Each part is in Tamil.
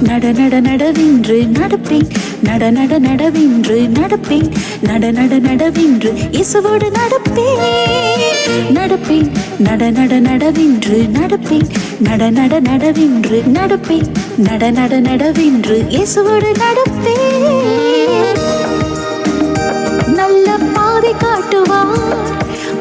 நட நட நடவென்று நடப்பேன், நட நட நடவென்று நடப்பேன், நட நட நடவென்று இயேசுவோடு நடப்பேன், நடப்பேன், நட நட நடவென்று நடப்பேன், நட நட நடவென்று நடப்பேன், நட நட நடவென்று இயேசுவோடு நடப்பேன். நல்ல பாதை காட்டுவார்,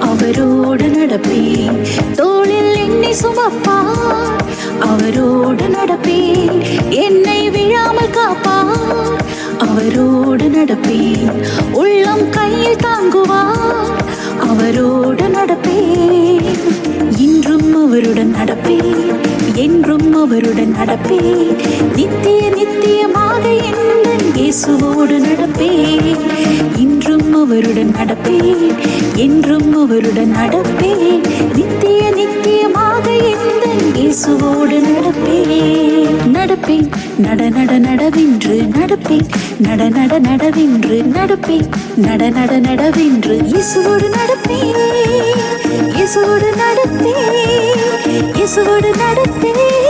அவரோடு நடப்பேன், தோளில் என்னை சுமப்பார், அவரோடு நடப்பேன், என்னை விழாமல் காப்பார், அவரோடு நடப்பேன், உள்ளம் கையில் தாங்குவார், அவரோடு நடப்பேன், இன்றும் அவருடன் நடப்பேன், என்றும் அவருடன் நடப்பேன், நித்திய நித்தியமாக என் இயேசுவோடு நடப்பேன், இன்றும் அவருடன் நடப்பேன், என்றும் அவருடன் நடப்பேன், நித்திய நித்தியமாக என் இயேசுவோடு நடப்பேன், நடப்பேன், நட நட நடவென்று நடப்பேன், நட நட நடவென்று நடப்பேன், நட நட நடவென்று இயேசுவோடு நடப்பேன், இயேசுவோடு நடப்பேன், இயேசுவோடு நடப்பேன்.